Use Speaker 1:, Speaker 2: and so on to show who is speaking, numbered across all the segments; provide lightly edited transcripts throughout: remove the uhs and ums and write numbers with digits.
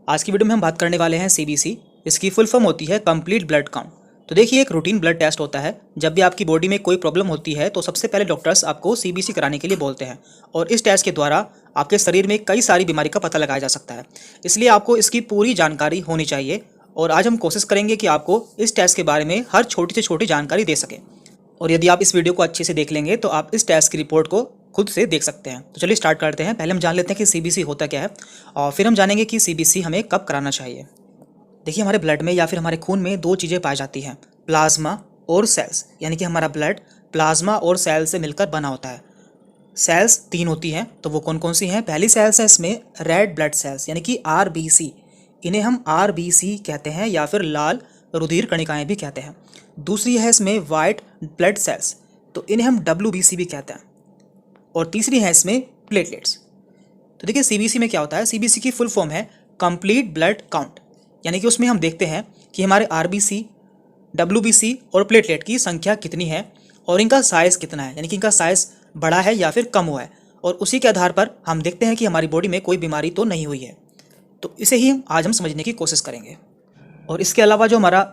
Speaker 1: आज की वीडियो में हम बात करने वाले हैं सीबीसी। इसकी फुल फॉर्म होती है कंप्लीट ब्लड काउंट। तो देखिए, एक रूटीन ब्लड टेस्ट होता है। जब भी आपकी बॉडी में कोई प्रॉब्लम होती है तो सबसे पहले डॉक्टर्स आपको सीबीसी कराने के लिए बोलते हैं और इस टेस्ट के द्वारा आपके शरीर में कई सारी बीमारी का पता लगाया जा सकता है। इसलिए आपको इसकी पूरी जानकारी होनी चाहिए और आज हम कोशिश करेंगे कि आपको इस टेस्ट के बारे में हर छोटी से छोटी जानकारी दे सकें। और यदि आप इस वीडियो को अच्छे से देख लेंगे तो आप इस टेस्ट की रिपोर्ट को खुद से देख सकते हैं। तो चलिए स्टार्ट करते हैं। पहले हम जान लेते हैं कि सीबीसी होता क्या है और फिर हम जानेंगे कि सीबीसी हमें कब कराना चाहिए। देखिए, हमारे ब्लड में या फिर हमारे खून में दो चीज़ें पाई जाती हैं, प्लाज्मा और सेल्स। यानी कि हमारा ब्लड प्लाज्मा और सेल से मिलकर बना होता है। सेल्स तीन होती हैं, तो वो कौन कौन सी हैं? पहली सेल्स है इसमें रेड ब्लड सेल्स यानी कि आरबीसी। इन्हें हम आरबीसी कहते हैं या फिर लाल रुधिर कणिकाएं भी कहते हैं। दूसरी है इसमें वाइट ब्लड सेल्स, तो इन्हें हम डब्ल्यूबीसी भी कहते हैं। और तीसरी है इसमें प्लेटलेट्स। तो देखिए, सीबीसी में क्या होता है? सीबीसी की फुल फॉर्म है कंप्लीट ब्लड काउंट। यानी कि उसमें हम देखते हैं कि हमारे आरबीसी, डब्ल्यूबीसी और प्लेटलेट की संख्या कितनी है और इनका साइज़ कितना है, यानी कि इनका साइज़ बड़ा है या फिर कम हुआ है। और उसी के आधार पर हम देखते हैं कि हमारी बॉडी में कोई बीमारी तो नहीं हुई है। तो इसे ही आज हम समझने की कोशिश करेंगे। और इसके अलावा जो हमारा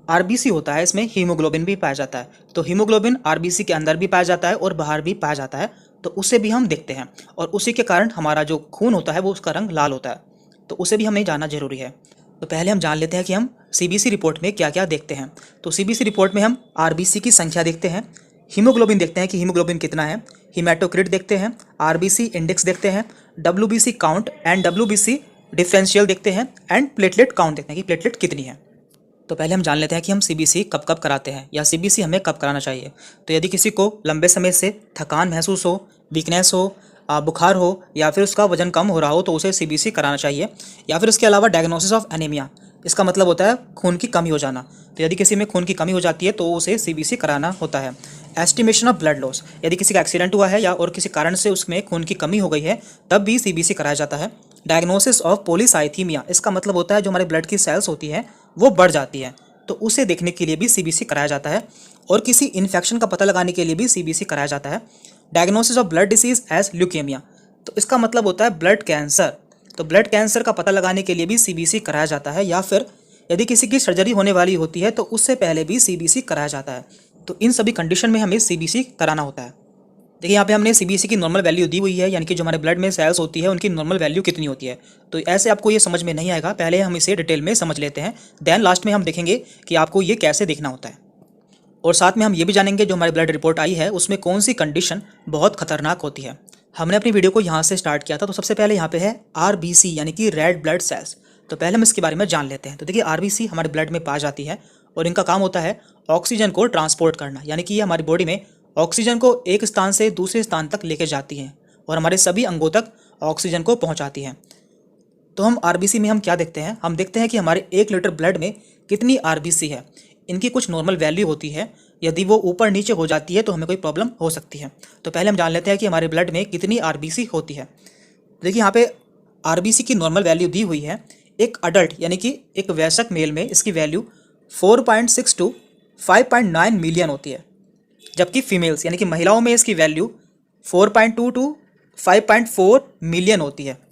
Speaker 1: आरबीसी होता है, इसमें हीमोग्लोबिन भी पाया जाता है। तो हीमोग्लोबिन आरबीसी के अंदर भी पाया जाता है और बाहर भी पाया जाता है, तो उसे भी हम देखते हैं। और उसी के कारण हमारा जो खून होता है वो उसका रंग लाल होता है, तो उसे भी हमें जानना जरूरी है। तो पहले हम जान लेते हैं कि हम सीबीसी रिपोर्ट में क्या क्या देखते हैं। तो सीबीसी रिपोर्ट में हम आरबीसी की संख्या देखते हैं, हीमोग्लोबिन देखते हैं कि हीमोग्लोबिन कितना है, हीमेटोक्रिट देखते हैं, आरबीसी इंडेक्स देखते हैं, WBC count and WBC differential देखते हैं एंड प्लेटलेट काउंट देखते हैं कि प्लेटलेट कितनी है। तो पहले हम जान लेते हैं कि हम सीबीसी कब कब कराते हैं या सीबीसी हमें कब कराना चाहिए। तो यदि किसी को लंबे समय से थकान महसूस हो, वीकनेस हो, बुखार हो या फिर उसका वजन कम हो रहा हो तो उसे सीबीसी कराना चाहिए। या फिर इसके अलावा डायग्नोसिस ऑफ एनीमिया, इसका मतलब होता है खून की कमी हो जाना। तो यदि किसी में खून की कमी हो जाती है तो उसे सीबीसी कराना होता है। एस्टिमेशन ऑफ ब्लड लॉस, यदि किसी का एक्सीडेंट हुआ है या और किसी कारण से उसमें खून की कमी हो गई है तब भी सीबीसी कराया जाता है। डायग्नोसिस ऑफ पॉलीसाइथीमिया, इसका मतलब होता है जो हमारे ब्लड की सेल्स होती हैं वो बढ़ जाती है, तो उसे देखने के लिए भी सीबीसी कराया जाता है। और किसी इन्फेक्शन का पता लगाने के लिए भी सीबीसी कराया जाता है। Diagnosis of blood disease as leukaemia, तो इसका मतलब होता है ब्लड कैंसर। तो ब्लड कैंसर का पता लगाने के लिए भी सीबीसी कराया जाता है। या फिर यदि किसी की सर्जरी होने वाली होती है तो उससे पहले भी सीबीसी कराया जाता है। तो इन सभी कंडीशन में हमें सीबीसी कराना होता है। देखिए, यहाँ पे हमने सीबीसी की नॉर्मल वैल्यू दी हुई है, यानी कि जो हमारे ब्लड में सेल्स होती है उनकी नॉर्मल वैल्यू कितनी होती है। तो ऐसे आपको ये समझ में नहीं आएगा, पहले हम इसे डिटेल में समझ लेते हैं, देन लास्ट में हम देखेंगे कि आपको ये कैसे देखना होता है। और साथ में हम ये भी जानेंगे जो हमारी ब्लड रिपोर्ट आई है उसमें कौन सी कंडीशन बहुत खतरनाक होती है। हमने अपनी वीडियो को यहाँ से स्टार्ट किया था, तो सबसे पहले यहाँ पे है आरबीसी यानी कि रेड ब्लड सेल्स। तो पहले हम इसके बारे में जान लेते हैं। तो देखिए, आरबीसी हमारे ब्लड में पाई जाती है और इनका काम होता है ऑक्सीजन को ट्रांसपोर्ट करना, यानी कि ये हमारी बॉडी में ऑक्सीजन को एक स्थान से दूसरे स्थान तक लेके जाती हैं और हमारे सभी अंगों तक ऑक्सीजन को पहुँचाती हैं। तो हम आरबीसी में हम क्या देखते हैं? हम देखते हैं कि हमारे 1 लीटर ब्लड में कितनी आरबीसी है। इनकी कुछ नॉर्मल वैल्यू होती है, यदि वो ऊपर नीचे हो जाती है तो हमें कोई प्रॉब्लम हो सकती है। तो पहले हम जान लेते हैं कि हमारे ब्लड में कितनी आरबीसी होती है। देखिए, यहाँ पे आरबीसी की नॉर्मल वैल्यू दी हुई है। एक अडल्ट यानी कि एक वयस्क मेल में इसकी वैल्यू 4.6 टू 5.9 मिलियन होती है, जबकि फीमेल्स यानी कि महिलाओं में इसकी वैल्यू 4.2 टू 5.4 मिलियन होती है।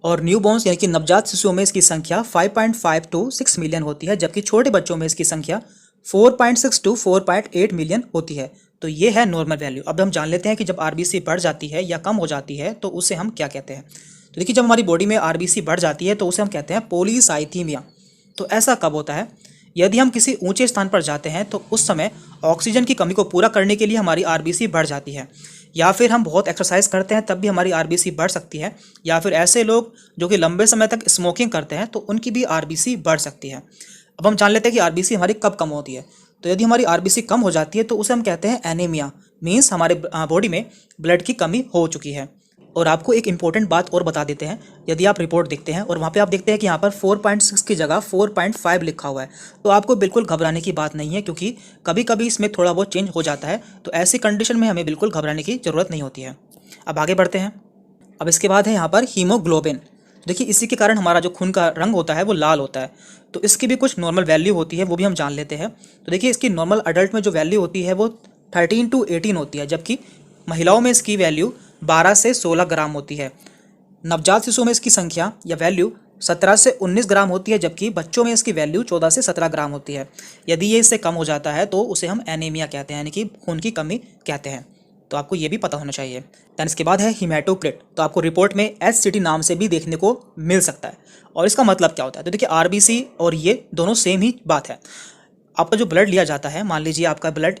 Speaker 1: और न्यूबॉर्न्स यानी कि नवजात शिशुओं में इसकी संख्या 5.5 टू 6 मिलियन होती है, जबकि छोटे बच्चों में इसकी संख्या 4.6 टू 4.8 मिलियन होती है। तो ये है नॉर्मल वैल्यू। अब हम जान लेते हैं कि जब आरबीसी बढ़ जाती है या कम हो जाती है तो उसे हम क्या कहते हैं। तो देखिए, जब हमारी बॉडी में आरबीसी बढ़ जाती है तो उसे हम कहते हैं पॉलीसाइथीमिया। तो ऐसा कब होता है? यदि हम किसी ऊंचे स्थान पर जाते हैं तो उस समय ऑक्सीजन की कमी को पूरा करने के लिए हमारी आरबीसी बढ़ जाती है, या फिर हम बहुत एक्सरसाइज करते हैं तब भी हमारी आरबीसी बढ़ सकती है, या फिर ऐसे लोग जो कि लंबे समय तक स्मोकिंग करते हैं तो उनकी भी आरबीसी बढ़ सकती है। अब हम जान लेते हैं कि आरबीसी हमारी कब कम होती है। तो यदि हमारी आरबीसी कम हो जाती है तो उसे हम कहते हैं एनीमिया, मीन्स हमारे बॉडी में ब्लड की कमी हो चुकी है। और आपको एक इंपॉर्टेंट बात और बता देते हैं, यदि आप रिपोर्ट देखते हैं और वहाँ पे आप देखते हैं कि यहाँ पर 4.6 की जगह 4.5 लिखा हुआ है, तो आपको बिल्कुल घबराने की बात नहीं है, क्योंकि कभी कभी इसमें थोड़ा बहुत चेंज हो जाता है। तो ऐसी कंडीशन में हमें बिल्कुल घबराने की ज़रूरत नहीं होती है। अब आगे बढ़ते हैं। अब इसके बाद है यहाँ पर हीमोग्लोबिन। देखिए, इसी के कारण हमारा जो खून का रंग होता है वो लाल होता है। तो इसकी भी कुछ नॉर्मल वैल्यू होती है, वो भी हम जान लेते हैं। तो देखिए, इसकी नॉर्मल अडल्ट में जो वैल्यू होती है वो 13 टू 18 होती है, जबकि महिलाओं में इसकी वैल्यू 12 से 16 ग्राम होती है। नवजात शिशुओं में इसकी संख्या या वैल्यू 17 से 19 ग्राम होती है, जबकि बच्चों में इसकी वैल्यू 14 से 17 ग्राम होती है। यदि ये इससे कम हो जाता है तो उसे हम एनीमिया कहते हैं, यानी कि खून की कमी कहते हैं। तो आपको ये भी पता होना चाहिए। दैन इसके बाद है हीमेटोक्रिट। तो आपको रिपोर्ट में एचसीटी नाम से भी देखने को मिल सकता है। और इसका मतलब क्या होता है? तो देखिए, आरबीसी और ये दोनों सेम ही बात है। आपका जो ब्लड लिया जाता है, मान लीजिए आपका ब्लड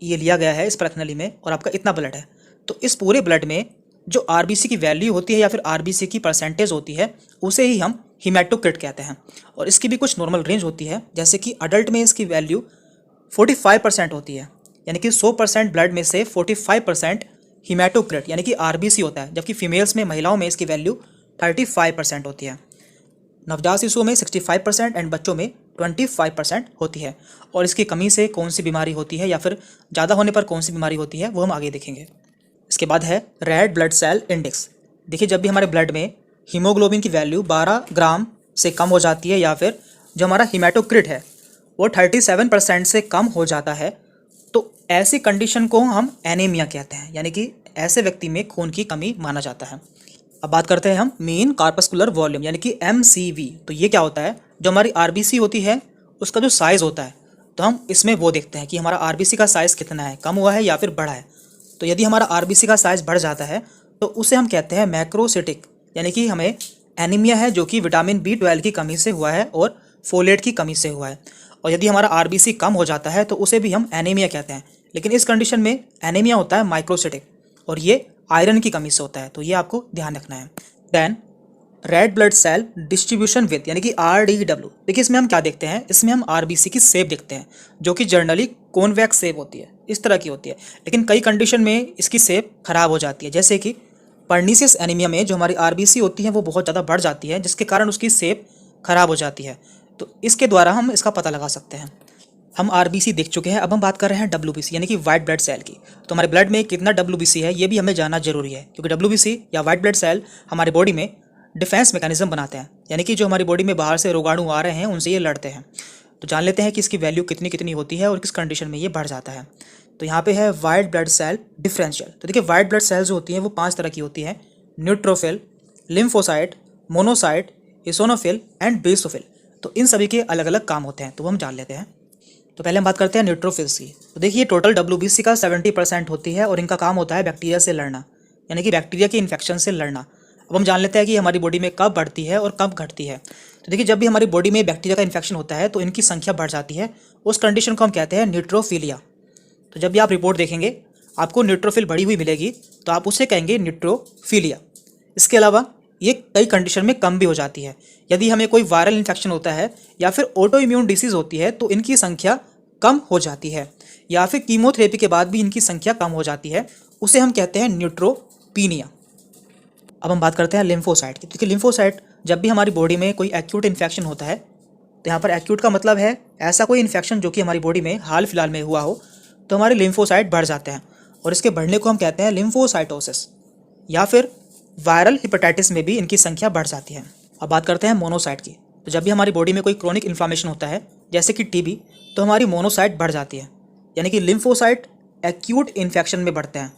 Speaker 1: ये लिया गया है इस प्रणाली में और आपका इतना ब्लड है, तो इस पूरे ब्लड में जो आरबीसी की वैल्यू होती है या फिर आरबीसी की परसेंटेज होती है, उसे ही हम हीमेटोक्रिट कहते हैं। और इसकी भी कुछ नॉर्मल रेंज होती है, जैसे कि अडल्ट में इसकी वैल्यू 45% होती है, यानी कि 100% ब्लड में से 45% हीमेटोक्रिट यानी कि आरबीसी होता है, जबकि फीमेल्स में, महिलाओं में इसकी वैल्यू 35% होती है। नवजात शिशुओं में 65% एंड बच्चों में 25% होती है। और इसकी कमी से कौन सी बीमारी होती है या फिर ज़्यादा होने पर कौन सी बीमारी होती है, वो हम आगे देखेंगे। इसके बाद है रेड ब्लड सेल इंडेक्स। देखिए, जब भी हमारे ब्लड में हीमोग्लोबिन की वैल्यू 12 ग्राम से कम हो जाती है या फिर जो हमारा हीमेटोक्रिट है वो 37% से कम हो जाता है, तो ऐसी कंडीशन को हम एनीमिया कहते हैं, यानी कि ऐसे व्यक्ति में खून की कमी माना जाता है। अब बात करते हैं हम मीन कार्पस्कुलर वॉल्यूम यानी कि MCV। तो ये क्या होता है? जो हमारी आरबीसी होती है उसका जो साइज़ होता है, तो हम इसमें वो देखते हैं कि हमारा आरबीसी का साइज़ कितना है, कम हुआ है या फिर बढ़ा है। तो यदि हमारा आरबीसी का साइज़ बढ़ जाता है तो उसे हम कहते हैं मैक्रोसिटिक, यानी कि हमें एनीमिया है जो कि विटामिन B12 की कमी से हुआ है और फोलेट की कमी से हुआ है। और यदि हमारा आरबीसी कम हो जाता है तो उसे भी हम एनीमिया कहते हैं, लेकिन इस कंडीशन में एनीमिया होता है माइक्रोसिटिक और ये आयरन की कमी से होता है, तो ये आपको ध्यान रखना है। Then red blood cell distribution with यानी कि RDW। देखिए, इसमें हम क्या देखते हैं? इसमें हम आरबीसी की शेप देखते हैं, जो कि जनरली कॉन्वेक्स शेप होती है, इस तरह की होती है। लेकिन कई कंडीशन में इसकी शेप खराब हो जाती है, जैसे कि पर्नीसियस एनीमिया में जो हमारी आरबीसी होती है वो बहुत ज़्यादा बढ़ जाती है, जिसके कारण उसकी शेप खराब हो जाती है। तो इसके द्वारा हम इसका पता लगा सकते हैं। हम आरबीसी देख चुके हैं, अब हम बात कर रहे हैं WBC यानी कि वाइट ब्लड सेल की। तो हमारे ब्लड में कितना WBC है ये भी हमें जानना जरूरी है, क्योंकि WBC या वाइट ब्लड सेल हमारे बॉडी में डिफेंस मैकेनिज्म बनाते हैं, यानी कि जो हमारी बॉडी में बाहर से रोगाणु आ रहे हैं उनसे ये लड़ते हैं। तो जान लेते हैं कि इसकी वैल्यू कितनी कितनी होती है और किस कंडीशन में ये बढ़ जाता है। तो यहाँ पे है वाइट ब्लड सेल डिफरेंशियल। तो देखिए, वाइट ब्लड सेल्स जो होती हैं वो 5 तरह की होती हैं: neutrophil, lymphocyte, monocyte, eosinophil and basophil. तो इन सभी के अलग अलग काम होते हैं, तो वो हम जान लेते हैं। तो पहले हम बात करते हैं न्यूट्रोफिल्स की। तो देखिए, टोटल WBC का 70% होती है और इनका काम होता है बैक्टीरिया से लड़ना, यानी कि बैक्टीरिया के इन्फेक्शन से लड़ना। अब हम जान लेते हैं कि हमारी बॉडी में कब बढ़ती है और कब घटती है। तो देखिए, जब भी हमारी बॉडी में बैक्टीरिया का इन्फेक्शन होता है तो इनकी संख्या बढ़ जाती है, उस कंडीशन को हम कहते हैं न्यूट्रोफिलिया। तो जब भी आप रिपोर्ट देखेंगे आपको न्यूट्रोफिल बढ़ी हुई मिलेगी तो आप उसे कहेंगे न्यूट्रोफिलिया। इसके अलावा ये कई कंडीशन में कम भी हो जाती है। यदि हमें कोई वायरल इन्फेक्शन होता है या फिर ऑटो इम्यून डिसीज़ होती है तो इनकी संख्या कम हो जाती है, या फिर कीमोथेरेपी के बाद भी इनकी संख्या कम हो जाती है, उसे हम कहते हैं न्यूट्रोपीनिया। अब हम बात करते हैं लिम्फोसाइट की। क्योंकि लिम्फोसाइट, जब भी हमारी बॉडी में कोई एक्यूट इन्फेक्शन होता है, तो यहाँ पर एक्यूट का मतलब है ऐसा कोई इन्फेक्शन जो कि हमारी बॉडी में हाल फिलहाल में हुआ हो, तो हमारे लिम्फोसाइट बढ़ जाते हैं और इसके बढ़ने को हम कहते हैं लिम्फोसाइटोसिस। या फिर वायरल हेपेटाइटिस में भी इनकी संख्या बढ़ जाती है। अब बात करते हैं मोनोसाइट की। तो जब भी हमारी बॉडी में कोई क्रोनिक इन्फ्लामेशन होता है, जैसे कि TB, तो हमारी मोनोसाइट बढ़ जाती है, यानी कि लिम्फोसाइट एक्यूट इन्फेक्शन में बढ़ते हैं,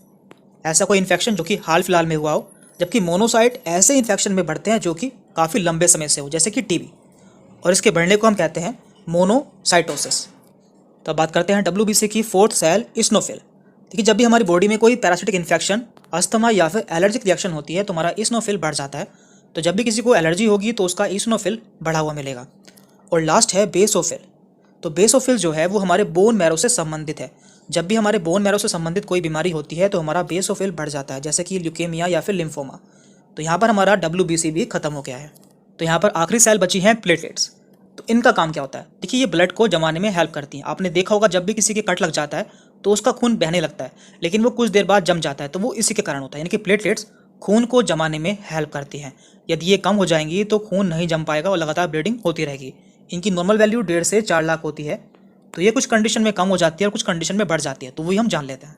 Speaker 1: ऐसा कोई इन्फेक्शन जो कि हाल फिलहाल में हुआ हो, जबकि मोनोसाइट ऐसे इन्फेक्शन में बढ़ते हैं जो कि काफ़ी लंबे समय से हो, जैसे कि TB, और इसके बढ़ने को हम कहते हैं मोनोसाइटोसिस। तो अब बात करते हैं WBC की फोर्थ सेल इस्नोफिल। देखिए, जब भी हमारी बॉडी में कोई पैरासिटिक इन्फेक्शन, अस्थमा या फिर एलर्जिक रिएक्शन होती है तो हमारा इस्नोफिल बढ़ जाता है। तो जब भी किसी को एलर्जी होगी तो उसका इस्नोफिल बढ़ा हुआ मिलेगा। और लास्ट है बेसोफिल। तो बेसोफिल जो है वो हमारे बोन मैरो से संबंधित है। जब भी हमारे बोन मैरो से संबंधित कोई बीमारी होती है तो हमारा बेसोफिल बढ़ जाता है, जैसे कि ल्यूकेमिया या फिर लिम्फोमा। तो यहाँ पर हमारा WBC भी खत्म हो गया है। तो यहाँ पर आखिरी सेल बची हैं प्लेटलेट्स। तो इनका काम क्या होता है? देखिए, ये ब्लड को जमाने में हेल्प करती हैं। आपने देखा होगा जब भी किसी के कट लग जाता है तो उसका खून बहने लगता है, लेकिन वो कुछ देर बाद जम जाता है, तो वो इसी के कारण होता है, यानी कि प्लेटलेट्स खून को जमाने में हेल्प करती हैं। यदि ये कम हो जाएंगी तो खून नहीं जम पाएगा और लगातार ब्लीडिंग होती रहेगी। इनकी नॉर्मल वैल्यू 1.5 से 4 लाख होती है। तो ये कुछ कंडीशन में कम हो जाती है और कुछ कंडीशन में बढ़ जाती है, तो वही हम जान लेते हैं।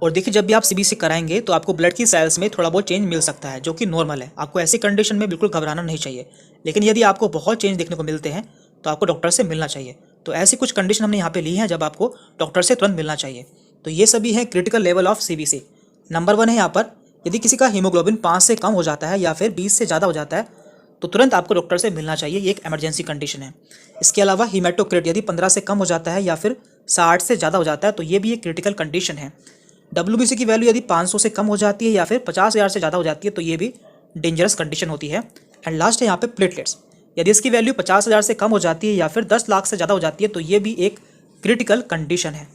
Speaker 1: और देखिए, जब भी आप CBC कराएंगे तो आपको ब्लड की सेल्स में थोड़ा बहुत चेंज मिल सकता है, जो कि नॉर्मल है। आपको ऐसी कंडीशन में बिल्कुल घबराना नहीं चाहिए। लेकिन यदि आपको बहुत चेंज देखने को मिलते हैं तो आपको डॉक्टर से मिलना चाहिए। तो ऐसी कुछ कंडीशन हमने यहाँ पे ली है जब आपको डॉक्टर से तुरंत मिलना चाहिए। तो ये सभी है critical level of CBC। Number 1 है यहाँ पर, यदि किसी का हीमोग्लोबिन 5 से कम हो जाता है या फिर 20 से ज़्यादा हो जाता है तो तुरंत आपको डॉक्टर से मिलना चाहिए, ये एक इमरजेंसी कंडीशन है। इसके अलावा हीमेटोक्रिट यदि 15 से कम हो जाता है या फिर 60 से ज़्यादा हो जाता है तो ये भी एक क्रिटिकल कंडीशन है। WBC की वैल्यू यदि 500 से कम हो जाती है या फिर 50,000 से ज़्यादा हो जाती है तो ये भी डेंजरस कंडीशन होती है। एंड लास्ट है यहाँ पे प्लेटलेट्स, यदि इसकी वैल्यू 50,000 से कम हो जाती है या फिर 10 लाख से ज़्यादा हो जाती है तो ये भी एक क्रिटिकल कंडीशन है।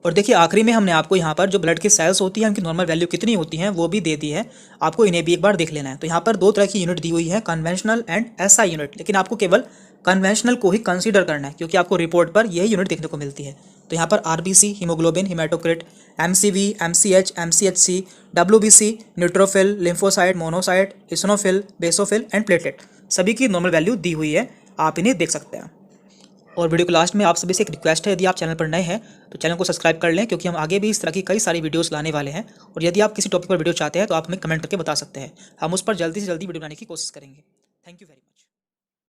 Speaker 1: और देखिए आखिरी में हमने आपको यहाँ पर जो ब्लड की सेल्स होती हैं उनकी नॉर्मल वैल्यू कितनी होती हैं वो भी दे दी है, आपको इन्हें भी एक बार देख लेना है। तो यहाँ पर 2 तरह की यूनिट दी हुई है, कन्वेंशनल एंड SI यूनिट, लेकिन आपको केवल कन्वेंशनल को ही कंसीडर करना है क्योंकि आपको रिपोर्ट पर यही यूनिट देखने को मिलती है। तो यहाँ पर RBC haemoglobin, haematocrit, MCV, MCH, MCHC, WBC, neutrophil, lymphocyte, monocyte, eosinophil, basophil and platelet सभी की नॉर्मल वैल्यू दी हुई है, आप इन्हें देख सकते हैं। और वीडियो के लास्ट में आप सभी से एक रिक्वेस्ट है, यदि आप चैनल पर नए हैं तो चैनल को सब्सक्राइब कर लें क्योंकि हम आगे भी इस तरह की कई सारी वीडियोस लाने वाले हैं। और यदि आप किसी टॉपिक पर वीडियो चाहते हैं तो आप हमें कमेंट करके बता सकते हैं, हम उस पर जल्दी से जल्दी वीडियो बनाने की कोशिश करेंगे। Thank you very much.